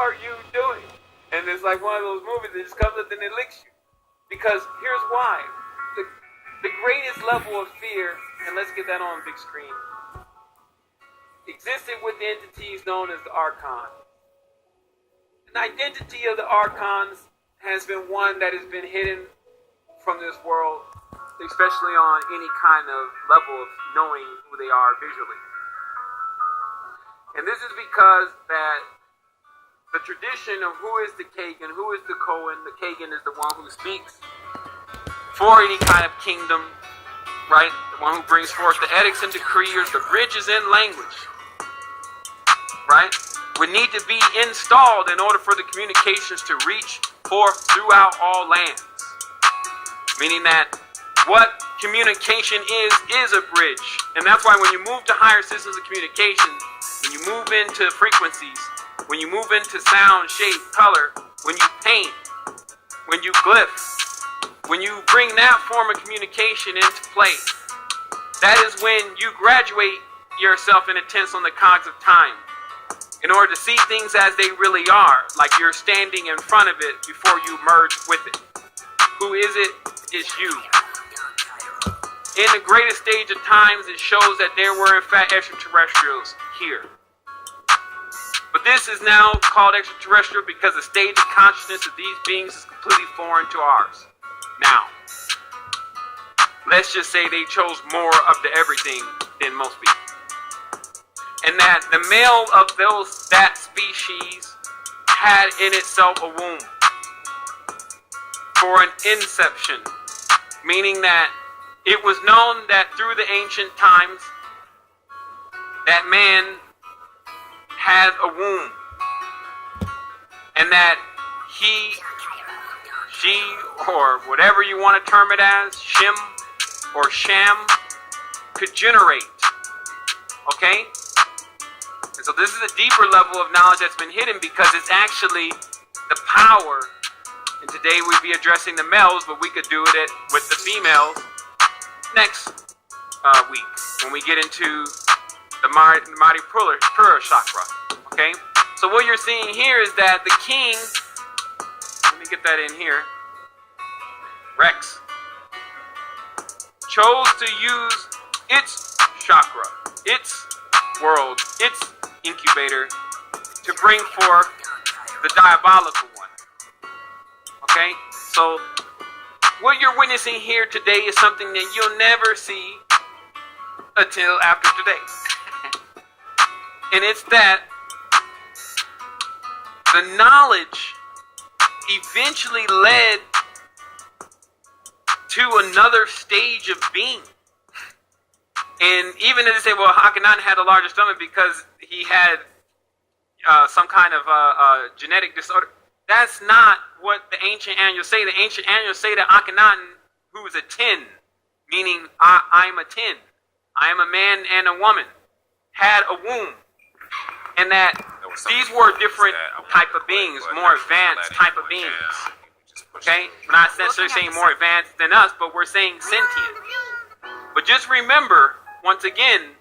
are you doing? And it's like one of those movies that just comes up and it licks you. Because here's why. The greatest level of fear, and let's get that on the big screen, existed with the entities known as the Archons. An identity of the Archons has been one that has been hidden from this world, especially on any kind of level of knowing who they are visually. And this is because that the tradition of who is the Kagan, who is the Cohen, the Kagan is the one who speaks for any kind of kingdom, right? The one who brings forth the edicts and decrees, the bridges in language, right? Would need to be installed in order for the communications to reach forth throughout all lands. Meaning that what communication is a bridge. And that's why when you move to higher systems of communication, when you move into frequencies, when you move into sound, shape, color, when you paint, when you glyph, when you bring that form of communication into play, that is when you graduate yourself in a tense on the cogs of time in order to see things as they really are, like you're standing in front of it before you merge with it. Who is it? It's you. In the greatest stage of times, it shows that there were in fact extraterrestrials here. But this is now called extraterrestrial because the stage of consciousness of these beings is completely foreign to ours. Now, let's just say they chose more of the everything than most people. And that the male of that species had in itself a womb for an inception, meaning that it was known that through the ancient times that man had a womb, and that he, she, or whatever you want to term it as, shim or sham, could generate. Okay? And so this is a deeper level of knowledge that's been hidden because it's actually the power. And today we'd be addressing the males, but we could do it with the females next week when we get into the Mighty Pura chakra. Okay? So what you're seeing here is that the king, let me get that in here, Rex, chose to use its chakra, its world, its incubator to bring forth the diabolical one. Okay? So what you're witnessing here today is something that you'll never see until after today. And it's that the knowledge eventually led to another stage of being. And even as they say, well, Akhenaten had a larger stomach because he had some kind of genetic disorder. That's not what the ancient annals say. The ancient annals say that Akhenaten, who is a 10, meaning I'm a 10, I am a man and a woman, had a womb. And that these were different type of beings, more advanced type of beings. Okay? We're not necessarily saying more advanced than us, but we're saying sentient. But just remember, once again,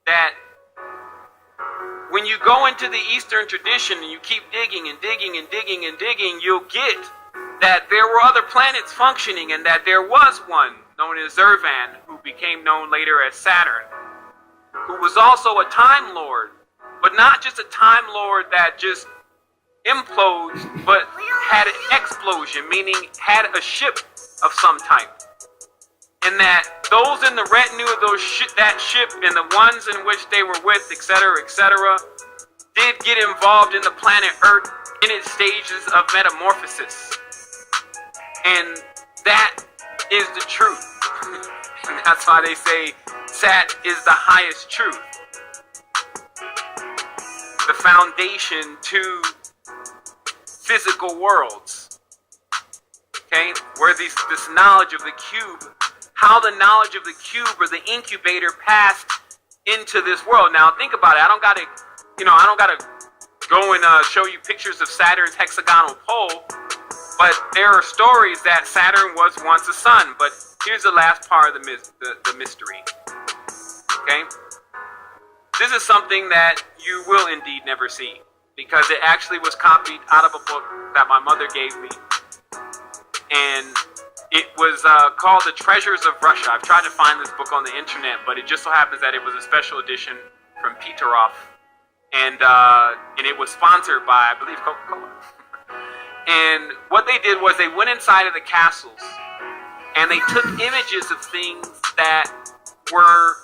that when you go into the Eastern tradition and you keep digging and digging and digging and digging, you'll get that there were other planets functioning and that there was one known as Zervan, who became known later as Saturn, who was also a Time Lord, but not just a Time Lord that just implodes, but had an explosion, meaning had a ship of some type. And that those in the retinue of that ship and the ones in which they were with, etc., did get involved in the planet Earth in its stages of metamorphosis. And that is the truth. And that's why they say Sat is the highest truth. The foundation to physical worlds. Okay? Where this knowledge of the cube, how the knowledge of the cube or the incubator passed into this world. Now think about it. I don't gotta go and show you pictures of Saturn's hexagonal pole, but there are stories that Saturn was once a sun. But here's the last part of the mystery. Okay? This is something that you will indeed never see. because it actually was copied out of a book that my mother gave me, and it was called The Treasures of Russia. I've tried to find this book on the internet, but it just so happens that it was a special edition from Peterhof, and it was sponsored by, I believe, Coca-Cola. And what they did was they went inside of the castles and they took images of things that were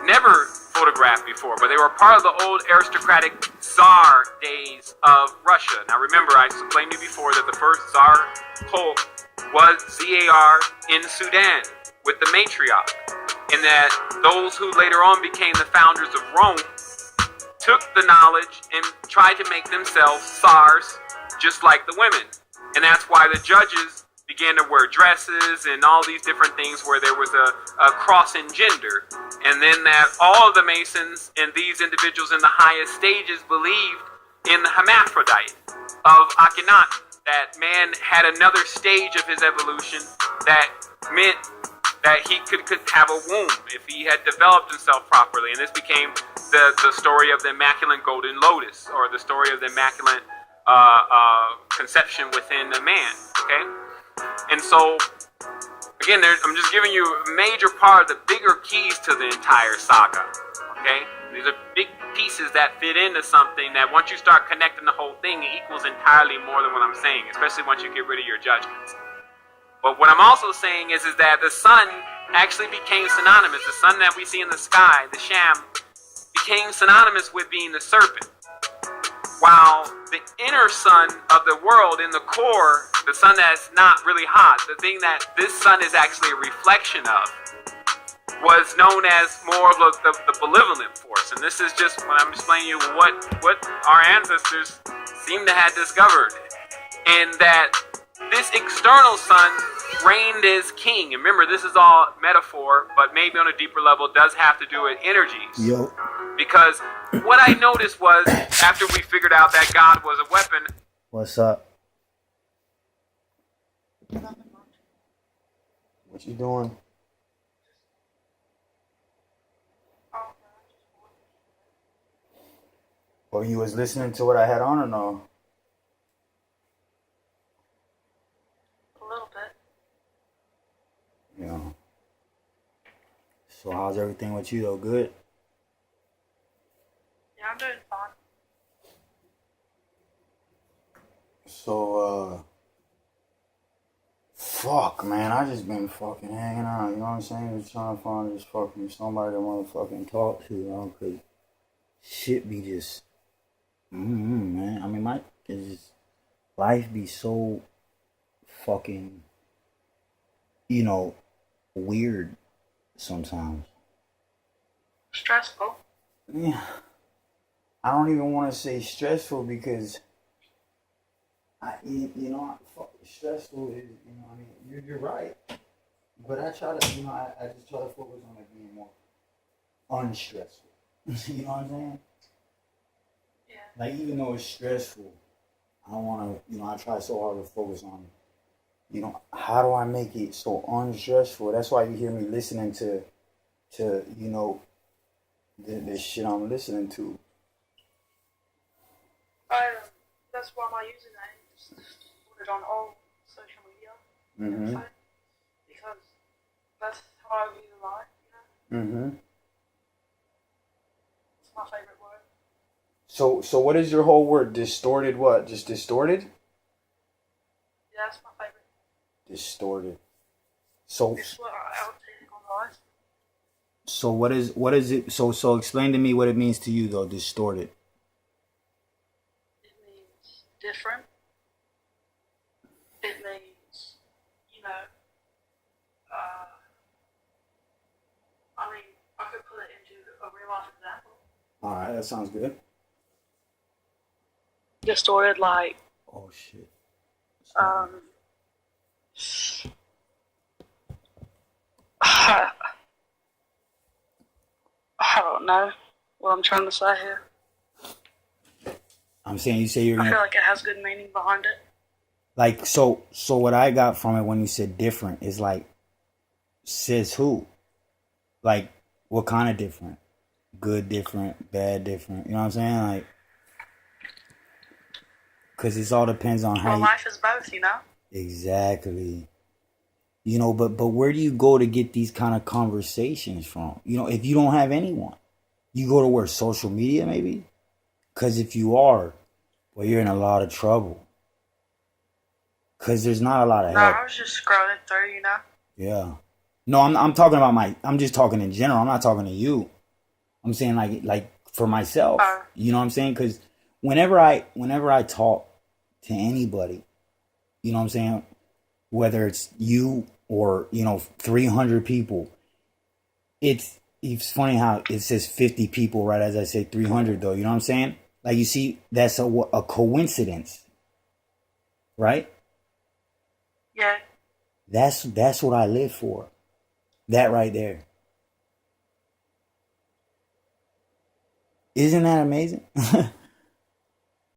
never photographed before, but they were part of the old aristocratic Tsar days of Russia. Now remember, I explained to you before that the first Tsar cult was ZAR in Sudan with the matriarch, and that those who later on became the founders of Rome took the knowledge and tried to make themselves Tsars just like the women. And that's why the judges began to wear dresses and all these different things where there was a cross in gender. And then that all of the Masons and these individuals in the highest stages believed in the hermaphrodite of Akhenaten, that man had another stage of his evolution that meant that he could have a womb if he had developed himself properly. And this became the story of the Immaculate Golden Lotus, or the story of the Immaculate conception within a man, okay? And so, again, I'm just giving you a major part of the bigger keys to the entire saga, okay? These are big pieces that fit into something that once you start connecting the whole thing, it equals entirely more than what I'm saying, especially once you get rid of your judgments. But what I'm also saying is that the sun actually became synonymous. The sun that we see in the sky, the Sham, became synonymous with being the serpent. While the inner sun of the world, in the core, the sun that's not really hot, the thing that this sun is actually a reflection of, was known as more of the benevolent force. And this is just when I'm explaining you what our ancestors seem to have discovered. And that this external sun reigned as king. And remember, this is all metaphor, but maybe on a deeper level does have to do with energies. Yo. Because what I noticed was, after we figured out that God was a weapon. What's up? What you doing? Or you was listening to what I had on or no? A little bit. Yeah. So how's everything with you though? Good? Yeah, I'm doing fine. So, fuck, man, I just been fucking hanging out, you know what I'm saying? Just trying to find just fucking somebody to motherfucking talk to, you know, cause shit be just, man. I mean, life be so fucking, weird sometimes. Stressful. Yeah. I don't even want to say stressful because stressful is, you're right. But I try to, I just try to focus on it being more unstressful. You know what I'm saying? Yeah. Like, even though it's stressful, I want to, I try so hard to focus on, how do I make it so unstressful? That's why you hear me listening to the shit I'm listening to. That's why my username is put it on all social media. Mm-hmm. Because that's how I view life, Mm-hmm. It's my favorite word. So what is your whole word? Distorted what? Just distorted? Yeah, that's my favorite. Distorted. So It's what I take on life. so what is it? So explain to me what it means to you though, distorted. It means different. It means, I could put it into a real life example. Alright, that sounds good. Distorted, like, Oh shit. I don't know what I'm trying to say here. I'm saying you say you're I feel gonna like it has good meaning behind it. like so what I got from it when you said different is like says who? Like what kind of different? Good different, bad different. You know what I'm saying? Like, because it all depends on how Well, you... life is both, you know? Exactly. You know, but where do you go to get these kind of conversations from? You know, if you don't have anyone, you go to where? Social media, maybe? Because if you are, well, you're in a lot of trouble. Because there's not a lot of No, help. I was just scrolling through, you know? Yeah. No, I'm talking about I'm just talking in general. I'm not talking to you. I'm saying like for myself. You know what I'm saying? Because whenever I talk to anybody, you know what I'm saying, whether it's you or 300 people, it's funny how it says 50 people right as I say 300 though. You know what I'm saying? Like, you see, that's a coincidence, right? Yeah. That's what I live for. That right there. Isn't that amazing?